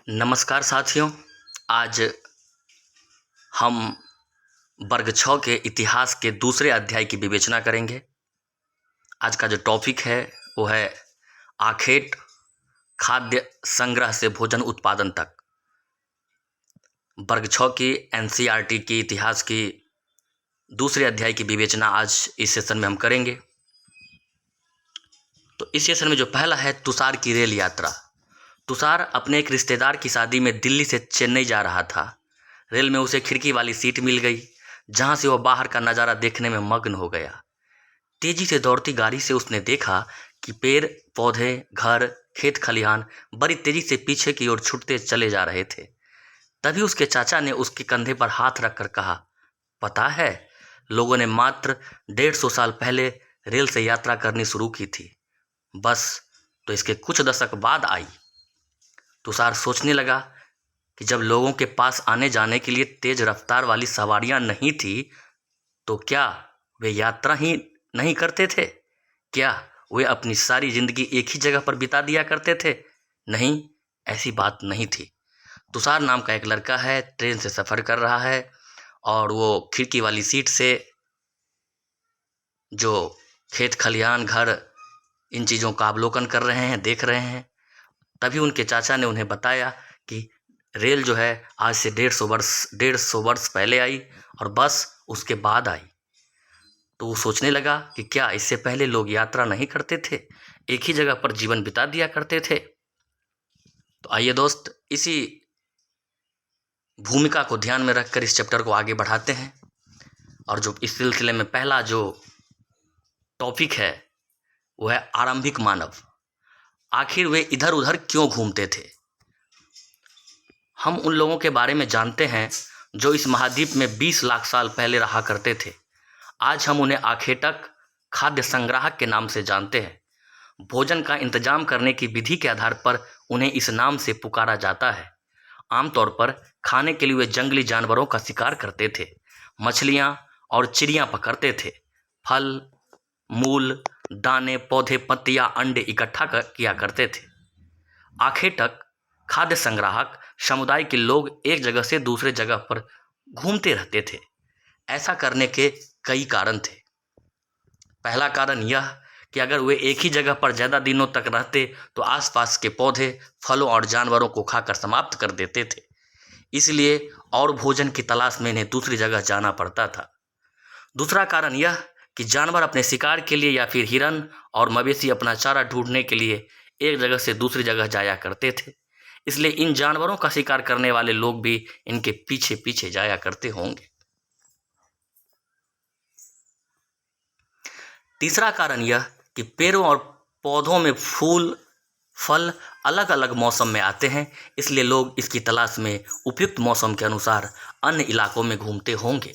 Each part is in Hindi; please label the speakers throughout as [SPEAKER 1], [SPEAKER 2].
[SPEAKER 1] नमस्कार साथियों। आज हम वर्ग 6 के इतिहास के दूसरे अध्याय की विवेचना करेंगे। आज का जो टॉपिक है वो है आखेट, खाद्य संग्रह से भोजन उत्पादन तक। वर्ग 6 की एनसीईआरटी की इतिहास की दूसरे अध्याय की विवेचना आज इस सेशन में हम करेंगे। तो इस सेशन में जो पहला है तुषार की रेल यात्रा। तुषार अपने एक रिश्तेदार की शादी में दिल्ली से चेन्नई जा रहा था। रेल में उसे खिड़की वाली सीट मिल गई, जहां से वह बाहर का नज़ारा देखने में मग्न हो गया। तेजी से दौड़ती गाड़ी से उसने देखा कि पेड़ पौधे, घर, खेत खलिहान बड़ी तेजी से पीछे की ओर छूटते चले जा रहे थे। तभी उसके चाचा ने उसके कंधे पर हाथ रखकर कहा, पता है, लोगों ने मात्र 150 साल पहले रेल से यात्रा करनी शुरू की थी, बस तो इसके कुछ दशक बाद आई। तुषार सोचने लगा कि जब लोगों के पास आने जाने के लिए तेज रफ्तार वाली सवारियां नहीं थी, तो क्या वे यात्रा ही नहीं करते थे? क्या वे अपनी सारी जिंदगी एक ही जगह पर बिता दिया करते थे? नहीं, ऐसी बात नहीं थी। तुषार नाम का एक लड़का है, ट्रेन से सफ़र कर रहा है और वो खिड़की वाली सीट से जो खेत खलिहान, घर, इन चीज़ों का अवलोकन कर रहे हैं, देख रहे हैं। तभी उनके चाचा ने उन्हें बताया कि रेल जो है आज से 150 वर्ष पहले आई और बस उसके बाद आई। तो वो सोचने लगा कि क्या इससे पहले लोग यात्रा नहीं करते थे, एक ही जगह पर जीवन बिता दिया करते थे? तो आइए दोस्त, इसी भूमिका को ध्यान में रखकर इस चैप्टर को आगे बढ़ाते हैं। और जो इस सिलसिले में पहला जो टॉपिक है वो है आरंभिक मानव। आखिर वे इधर उधर क्यों घूमते थे? हम उन लोगों के बारे में जानते हैं जो इस महाद्वीप में 20 लाख साल पहले रहा करते थे। आज हम उन्हें आखेटक, खाद्य संग्राहक के नाम से जानते हैं। भोजन का इंतजाम करने की विधि के आधार पर उन्हें इस नाम से पुकारा जाता है। आमतौर पर खाने के लिए वे जंगली जानवरों का शिकार करते थे, मछलियाँ और चिड़ियाँ पकड़ते थे, फल, मूल, दाने, पौधे, पत्तियाँ, अंडे इकट्ठा किया करते थे। आखेटक, खाद्य संग्राहक समुदाय के लोग एक जगह से दूसरे जगह पर घूमते रहते थे। ऐसा करने के कई कारण थे। पहला कारण यह कि अगर वे एक ही जगह पर ज़्यादा दिनों तक रहते तो आसपास के पौधे, फलों और जानवरों को खाकर समाप्त कर देते थे, इसलिए और भोजन की तलाश में इन्हें दूसरी जगह जाना पड़ता था। दूसरा कारण यह कि जानवर अपने शिकार के लिए या फिर हिरन और मवेशी अपना चारा ढूंढने के लिए एक जगह से दूसरी जगह जाया करते थे, इसलिए इन जानवरों का शिकार करने वाले लोग भी इनके पीछे पीछे जाया करते होंगे। तीसरा कारण यह कि पेड़ों और पौधों में फूल, फल अलग अलग मौसम में आते हैं, इसलिए लोग इसकी तलाश में उपयुक्त मौसम के अनुसार अन्य इलाकों में घूमते होंगे।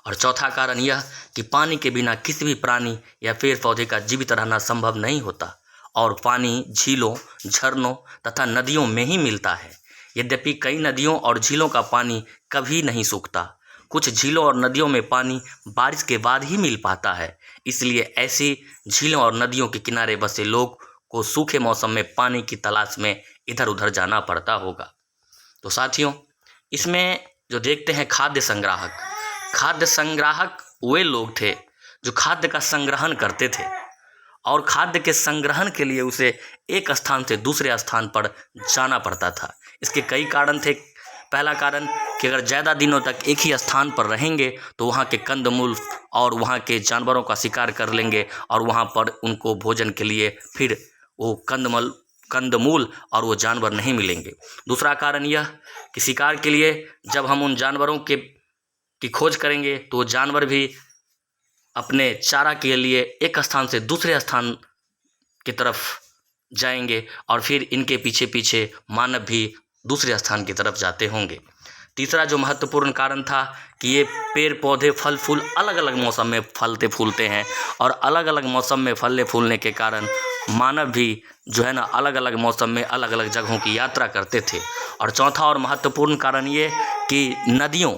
[SPEAKER 1] और चौथा कारण यह कि पानी के बिना किसी भी प्राणी या पेड़ पौधे का जीवित रहना संभव नहीं होता और पानी झीलों, झरनों तथा नदियों में ही मिलता है। यद्यपि कई नदियों और झीलों का पानी कभी नहीं सूखता, कुछ झीलों और नदियों में पानी बारिश के बाद ही मिल पाता है, इसलिए ऐसी झीलों और नदियों के किनारे बसे लोग को सूखे मौसम में पानी की तलाश में इधर उधर जाना पड़ता होगा। तो साथियों, इसमें जो देखते हैं खाद्य संग्राहक। खाद्य संग्राहक वे लोग थे जो खाद्य का संग्रहण करते थे और खाद्य के संग्रहण के लिए उसे एक स्थान से दूसरे स्थान पर जाना पड़ता था। इसके कई कारण थे। पहला कारण कि अगर ज़्यादा दिनों तक एक ही स्थान पर रहेंगे तो वहाँ के कंदमूल और वहाँ के जानवरों का शिकार कर लेंगे और वहाँ पर उनको भोजन के लिए फिर वो कंदमूल और वो जानवर नहीं मिलेंगे। दूसरा कारण यह कि शिकार के लिए जब हम उन जानवरों की खोज करेंगे तो वो जानवर भी अपने चारा के लिए एक स्थान से दूसरे स्थान की तरफ जाएंगे और फिर इनके पीछे पीछे मानव भी दूसरे स्थान की तरफ जाते होंगे। तीसरा जो महत्वपूर्ण कारण था कि ये पेड़ पौधे, फल फूल अलग अलग मौसम में फलते फूलते हैं और अलग अलग मौसम में फलने फूलने के कारण मानव भी जो है ना अलग अलग मौसम में अलग अलग जगहों की यात्रा करते थे। और चौथा और महत्वपूर्ण कारण ये कि नदियों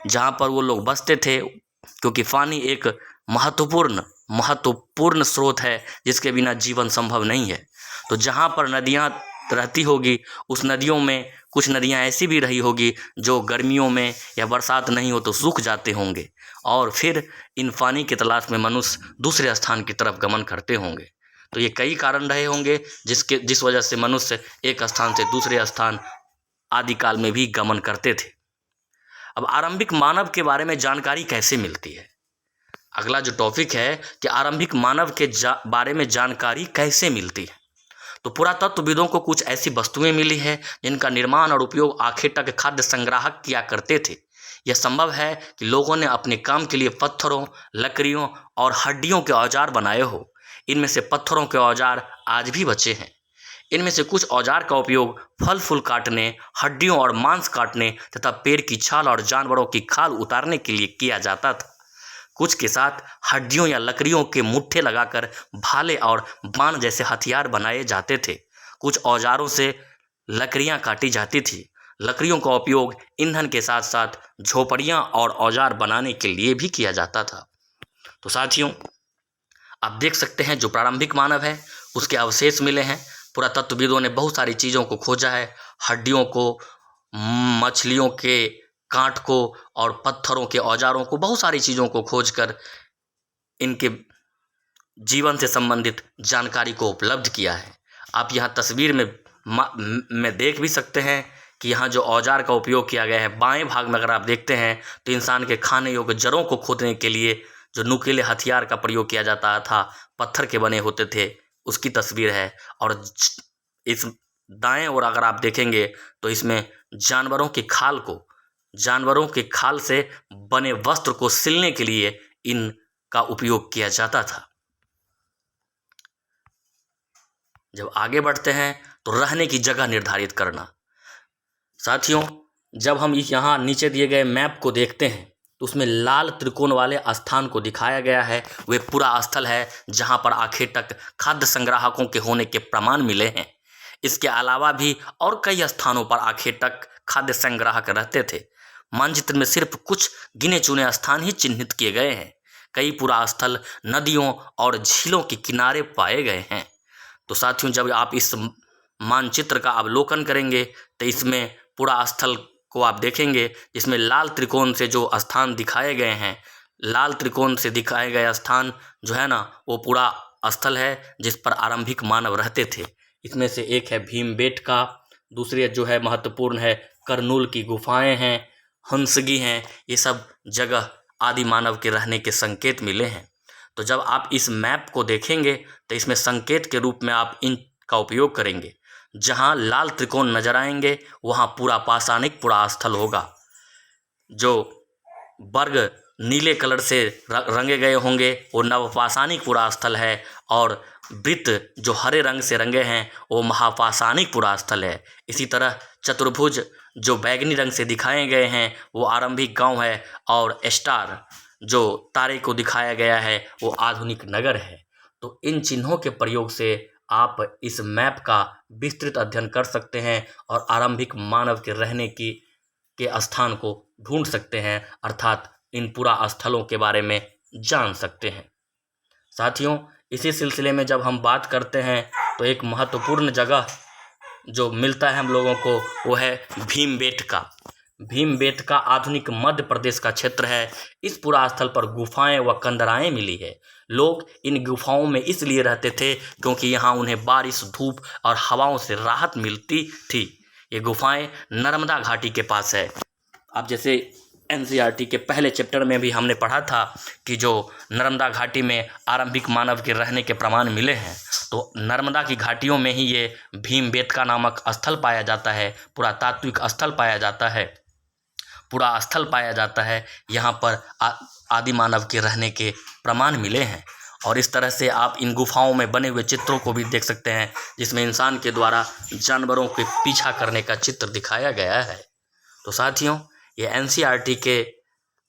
[SPEAKER 1] जहाँ पर वो लोग बसते थे, क्योंकि पानी एक महत्वपूर्ण स्रोत है जिसके बिना जीवन संभव नहीं है, तो जहाँ पर नदियाँ रहती होगी, उस नदियों में कुछ नदियाँ ऐसी भी रही होगी जो गर्मियों में या बरसात नहीं हो तो सूख जाते होंगे, और फिर इन पानी की तलाश में मनुष्य दूसरे स्थान की तरफ गमन करते होंगे। तो ये कई कारण रहे होंगे जिस वजह से मनुष्य एक स्थान से दूसरे स्थान आदिकाल में भी गमन करते थे। अब आरंभिक मानव के बारे में जानकारी कैसे मिलती है? अगला जो टॉपिक है कि आरंभिक मानव के बारे में जानकारी कैसे मिलती है। तो पुरातत्वविदों को कुछ ऐसी वस्तुएं मिली है जिनका निर्माण और उपयोग आखिर तक खाद्य संग्राहक किया करते थे। यह संभव है कि लोगों ने अपने काम के लिए पत्थरों, लकड़ियों और हड्डियों के औजार बनाए हो। इनमें से पत्थरों के औजार आज भी बचे हैं। इनमें से कुछ औजार का उपयोग फल फूल काटने, हड्डियों और मांस काटने तथा पेड़ की छाल और जानवरों की खाल उतारने के लिए किया जाता था। कुछ के साथ हड्डियों या लकड़ियों के मुट्ठे लगाकर भाले और बाण जैसे हथियार बनाए जाते थे। कुछ औजारों से लकड़ियां काटी जाती थी। लकड़ियों का उपयोग ईंधन के साथ साथ झोपड़ियां और औजार बनाने के लिए भी किया जाता था। तो साथियों, आप देख सकते हैं जो प्रारंभिक मानव है उसके अवशेष मिले हैं। पुरातत्वविदों ने बहुत सारी चीज़ों को खोजा है, हड्डियों को, मछलियों के कांट को और पत्थरों के औजारों को, बहुत सारी चीज़ों को खोजकर इनके जीवन से संबंधित जानकारी को उपलब्ध किया है। आप यहाँ तस्वीर में देख भी सकते हैं कि यहाँ जो औजार का उपयोग किया गया है, बाएं भाग में अगर आप देखते हैं तो इंसान के खाने योग्य जड़ों को खोदने के लिए जो नुकीले हथियार का प्रयोग किया जाता था, पत्थर के बने होते थे, उसकी तस्वीर है। और इस दाएं ओर अगर आप देखेंगे तो इसमें जानवरों के खाल से बने वस्त्र को सिलने के लिए इनका उपयोग किया जाता था। जब आगे बढ़ते हैं तो रहने की जगह निर्धारित करना। साथियों, जब हम यहाँ नीचे दिए गए मैप को देखते हैं तो उसमें लाल त्रिकोण वाले स्थान को दिखाया गया है। वे पूरा स्थल है जहाँ पर आखिर तक खाद्य संग्राहकों के होने के प्रमाण मिले हैं। इसके अलावा भी और कई स्थानों पर आखिर तक खाद्य संग्राहक रहते थे। मानचित्र में सिर्फ कुछ गिने चुने स्थान ही चिन्हित किए गए हैं। कई पुरा स्थल नदियों और झीलों के किनारे पाए गए हैं। तो साथियों, जब आप इस मानचित्र का अवलोकन करेंगे तो इसमें पुरा स्थल को आप देखेंगे, जिसमें लाल त्रिकोण से जो स्थान दिखाए गए हैं, लाल त्रिकोण से दिखाए गए स्थान जो है ना, वो पूरा स्थल है जिस पर आरंभिक मानव रहते थे। इसमें से एक है भीमबेटका, दूसरी जो है महत्वपूर्ण है करनूल की गुफाएं हैं, हंसगी हैं। ये सब जगह आदि मानव के रहने के संकेत मिले हैं। तो जब आप इस मैप को देखेंगे तो इसमें संकेत के रूप में आप इनका उपयोग करेंगे। जहां लाल त्रिकोण नजर आएंगे वहां पूरा पाषाणिक पुरा स्थल होगा। जो वर्ग नीले कलर से रंगे गए होंगे वो नवपाषाणिक पुरा स्थल है, और वृत्त जो हरे रंग से रंगे हैं वो महापाषाणिक पुरा स्थल है। इसी तरह चतुर्भुज जो बैगनी रंग से दिखाए गए हैं वो आरंभिक गांव है, और स्टार जो तारे को दिखाया गया है वो आधुनिक नगर है। तो इन चिन्हों के प्रयोग से आप इस मैप का विस्तृत अध्ययन कर सकते हैं और आरंभिक मानव के रहने के स्थान को ढूंढ सकते हैं, अर्थात इन पुरा स्थलों के बारे में जान सकते हैं। साथियों, इसी सिलसिले में जब हम बात करते हैं तो एक महत्वपूर्ण जगह जो मिलता है हम लोगों को वो है भीमबेटका। भीमबेटका आधुनिक मध्य प्रदेश का क्षेत्र है। इस पुरा स्थल पर गुफाएं व कंदराएं मिली है। लोग इन गुफाओं में इसलिए रहते थे क्योंकि यहाँ उन्हें बारिश, धूप और हवाओं से राहत मिलती थी। ये गुफाएं नर्मदा घाटी के पास है। अब जैसे एनसीईआरटी के पहले चैप्टर में भी हमने पढ़ा था कि जो नर्मदा घाटी में आरंभिक मानव के रहने के प्रमाण मिले हैं, तो नर्मदा की घाटियों में ही ये भीमबेटका नामक स्थल पाया जाता है, पुरातात्विक स्थल पाया जाता है, पूरा स्थल पाया जाता है। यहाँ पर आदि मानव के रहने के प्रमाण मिले हैं। और इस तरह से आप इन गुफाओं में बने हुए चित्रों को भी देख सकते हैं, जिसमें इंसान के द्वारा जानवरों के पीछा करने का चित्र दिखाया गया है। तो साथियों, ये एनसीईआरटी के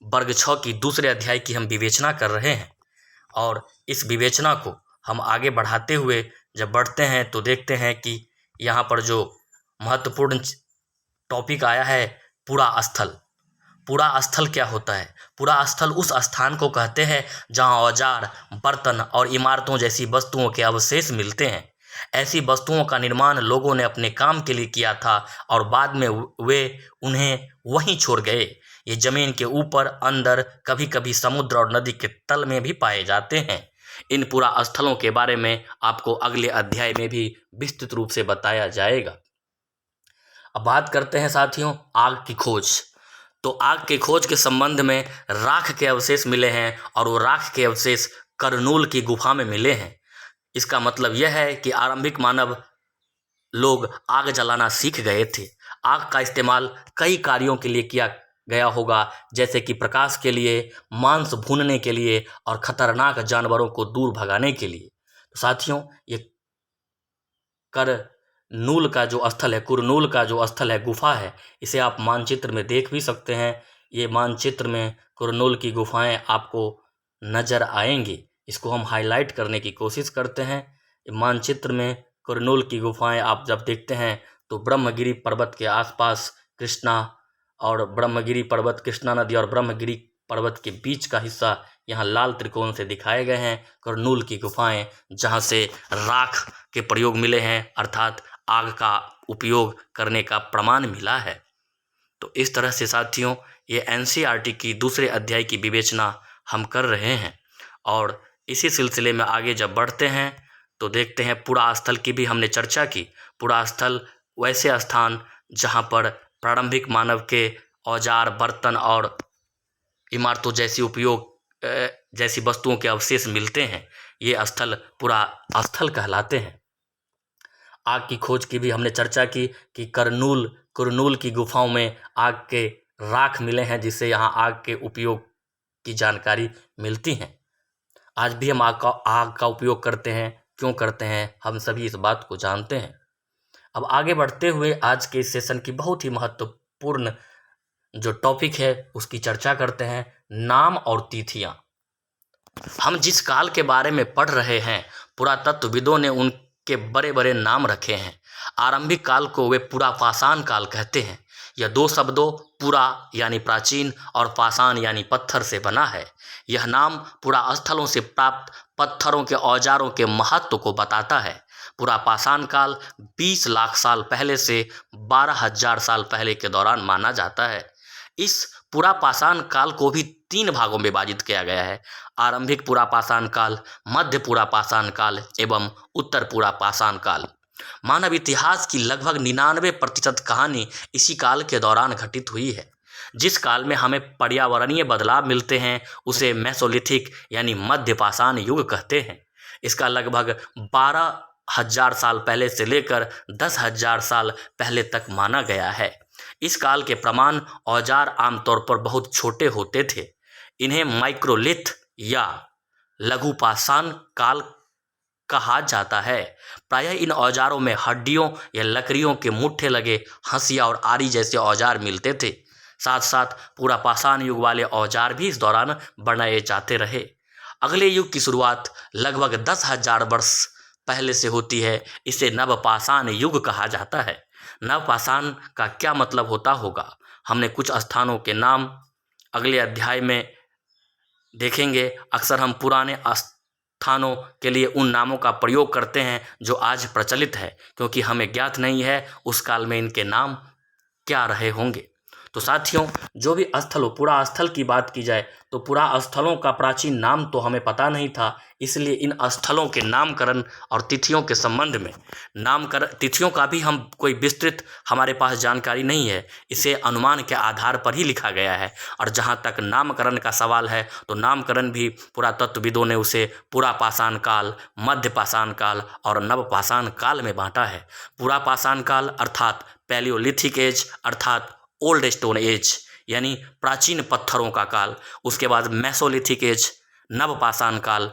[SPEAKER 1] वर्ग 6 की दूसरे अध्याय की हम विवेचना कर रहे हैं, और इस विवेचना को हम आगे बढ़ाते हुए जब बढ़ते हैं तो देखते हैं कि यहाँ पर जो महत्वपूर्ण टॉपिक आया है पुरा स्थल। पुरा स्थल क्या होता है? पुरा स्थल उस स्थान को कहते हैं जहाँ औजार, बर्तन और इमारतों जैसी वस्तुओं के अवशेष मिलते हैं। ऐसी वस्तुओं का निर्माण लोगों ने अपने काम के लिए किया था और बाद में वे उन्हें वहीं छोड़ गए। ये जमीन के ऊपर, अंदर, कभी कभी समुद्र और नदी के तल में भी पाए जाते हैं। इन पुरा स्थलों के बारे में आपको अगले अध्याय में भी विस्तृत रूप से बताया जाएगा। अब बात करते हैं साथियों आग की खोज। तो आग की खोज के संबंध में राख के अवशेष मिले हैं और वो राख के अवशेष करनूल की गुफा में मिले हैं। इसका मतलब यह है कि आरंभिक मानव लोग आग जलाना सीख गए थे। आग का इस्तेमाल कई कार्यों के लिए किया गया होगा, जैसे कि प्रकाश के लिए, मांस भूनने के लिए और खतरनाक जानवरों को दूर भगाने के लिए। तो साथियों, ये करनूल का जो स्थल है, कुरनूल का जो स्थल है, गुफा है, इसे आप मानचित्र में देख भी सकते हैं। ये मानचित्र में कुरनूल की गुफाएं आपको नजर आएंगी। इसको हम हाईलाइट करने की कोशिश करते हैं। मानचित्र में कुरनूल की गुफाएं आप जब देखते हैं तो ब्रह्मगिरी पर्वत के आसपास कृष्णा और ब्रह्मगिरी पर्वत, कृष्णा नदी और ब्रह्मगिरी पर्वत के बीच का हिस्सा यहाँ लाल त्रिकोण से दिखाए गए हैं। कुरनूल की गुफाएं जहाँ से राख के प्रयोग मिले हैं, अर्थात आग का उपयोग करने का प्रमाण मिला है। तो इस तरह से साथियों ये एनसीईआरटी की दूसरे अध्याय की विवेचना हम कर रहे हैं और इसी सिलसिले में आगे जब बढ़ते हैं तो देखते हैं पुरा स्थल की भी हमने चर्चा की। पुरा स्थल वैसे स्थान जहाँ पर प्रारंभिक मानव के औजार, बर्तन और इमारतों जैसी वस्तुओं के अवशेष मिलते हैं, ये स्थल पुरा स्थल कहलाते हैं। आग की खोज की भी हमने चर्चा की कि कुरनूल की गुफाओं में आग के राख मिले हैं, जिससे यहाँ आग के उपयोग की जानकारी मिलती है। आज भी हम आग का उपयोग करते हैं। क्यों करते हैं, हम सभी इस बात को जानते हैं। अब आगे बढ़ते हुए आज के इस सेशन की बहुत ही महत्वपूर्ण जो टॉपिक है उसकी चर्चा करते हैं, नाम और तिथियां। हम जिस काल के बारे में पढ़ रहे हैं, पुरातत्वविदों ने उनके बड़े बड़े नाम रखे हैं। आरंभिक काल को वे पुरा पाषाण काल कहते हैं। यह दो शब्दों पुरा यानी प्राचीन और पाषाण यानी पत्थर से बना है। यह नाम पुरा स्थलों से प्राप्त पत्थरों के औजारों के महत्व को बताता है। पुरा पाषाण काल 20 लाख साल पहले से 12,000 साल पहले के दौरान माना जाता है। इस पुरा पाषाण काल को भी 3 भागों में विभाजित किया गया है: आरंभिक पुरा पाषाण काल, मध्य पुरा पाषाण काल एवं उत्तर पुरा पाषाण काल। मानव इतिहास की लगभग 99% कहानी इसी काल के दौरान घटित हुई है। जिस काल में हमें पर्यावरणीय बदलाव मिलते हैं उसे मेसोलिथिक यानी मध्य पाषाण युग कहते हैं। इसका लगभग 12,000 साल पहले से लेकर 10,000 साल पहले तक माना गया है। इस काल के प्रमाण औजार आमतौर पर बहुत छोटे होते थे। इन्हें माइक्रोलिथ या लघु पाषाण काल कहा जाता है। प्रायः इन औजारों में हड्डियों या लकड़ियों के मुट्ठे लगे हंसिया और आरी जैसे औजार मिलते थे। साथ साथ पूरा पाषाण युग वाले औजार भी इस दौरान बनाए जाते रहे। अगले युग की शुरुआत लगभग 10,000 वर्ष पहले से होती है। इसे नवपाषाण युग कहा जाता है। नवपाषाण का क्या मतलब होता होगा, हमने कुछ स्थानों के नाम अगले अध्याय में देखेंगे। अक्सर हम पुराने स्थानों के लिए उन नामों का प्रयोग करते हैं जो आज प्रचलित है, क्योंकि हमें ज्ञात नहीं है उस काल में इनके नाम क्या रहे होंगे। तो साथियों, जो भी स्थल हो, पुरा स्थल की बात की जाए तो पुरा स्थलों का प्राचीन नाम तो हमें पता नहीं था, इसलिए इन स्थलों के नामकरण और तिथियों के संबंध में तिथियों का भी हम कोई विस्तृत हमारे पास जानकारी नहीं है। इसे अनुमान के आधार पर ही लिखा गया है। और जहाँ तक नामकरण का सवाल है तो नामकरण भी पुरातत्वविदों ने उसे पुरा पाषाण काल, मध्य पाषाण काल और नव पाषाण काल में बांटा है। पुरा पाषाण काल अर्थात पैलियोलिथिक एज अर्थात ओल्ड स्टोन एज यानी प्राचीन पत्थरों का काल। उसके बाद मेसोलिथिक एज, नव पाषाण काल,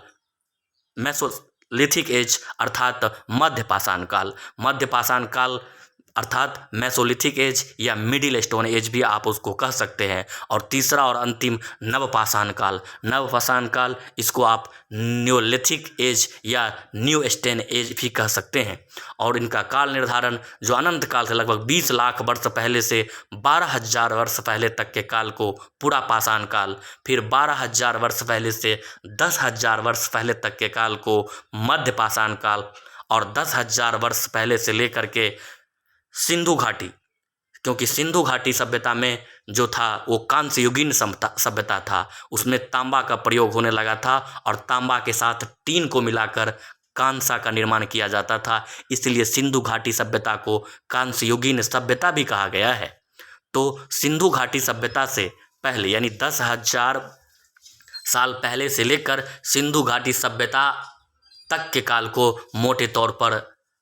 [SPEAKER 1] मेसोलिथिक एज अर्थात मध्य पाषाण काल, मध्य पाषाण काल अर्थात मेसोलिथिक एज या मिडिल स्टोन एज भी आप उसको कह सकते हैं। और तीसरा और अंतिम नवपाषाण काल। नवपाषाण काल इसको आप न्योलिथिक एज या न्यू स्टोन एज भी कह सकते हैं। और इनका काल निर्धारण जो अनंत काल से लगभग 20 लाख वर्ष पहले से 12,000 वर्ष पहले तक के काल को पुरा पाषाण काल, फिर 12,000 वर्ष पहले से 10,000 वर्ष पहले तक के काल को मध्य पाषाण काल और 10,000 वर्ष पहले से लेकर के सिंधु घाटी, क्योंकि सिंधु घाटी सभ्यता में जो था वो कांस्य युगीन सभ्यता था, उसमें तांबा का प्रयोग होने लगा था और तांबा के साथ टीन को मिलाकर कांसा का निर्माण किया जाता था, इसलिए सिंधु घाटी सभ्यता को कांस्य युगीन सभ्यता भी कहा गया है। तो सिंधु घाटी सभ्यता से पहले यानी 10,000 साल पहले से लेकर सिंधु घाटी सभ्यता तक के काल को मोटे तौर पर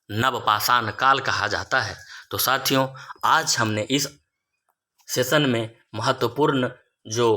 [SPEAKER 1] नवपाषाण काल कहा जाता है। तो साथियों, आज हमने इस सेशन में महत्वपूर्ण जो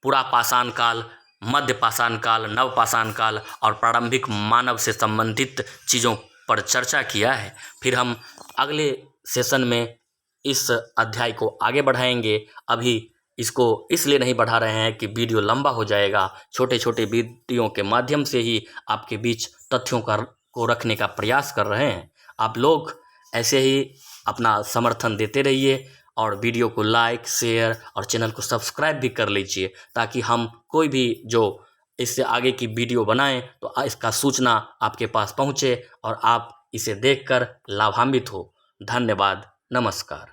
[SPEAKER 1] पुरापाषाण काल, मध्य पाषाण काल, नवपाषाण काल और प्रारंभिक मानव से संबंधित चीज़ों पर चर्चा किया है। फिर हम अगले सेशन में इस अध्याय को आगे बढ़ाएंगे। अभी इसको इसलिए नहीं बढ़ा रहे हैं कि वीडियो लंबा हो जाएगा। छोटे छोटे वीडियो के माध्यम से ही आपके बीच तथ्यों को रखने का प्रयास कर रहे हैं। आप लोग ऐसे ही अपना समर्थन देते रहिए और वीडियो को लाइक, शेयर और चैनल को सब्सक्राइब भी कर लीजिए, ताकि हम कोई भी जो इससे आगे की वीडियो बनाएं तो इसका सूचना आपके पास पहुंचे और आप इसे देखकर लाभान्वित हो। धन्यवाद। नमस्कार।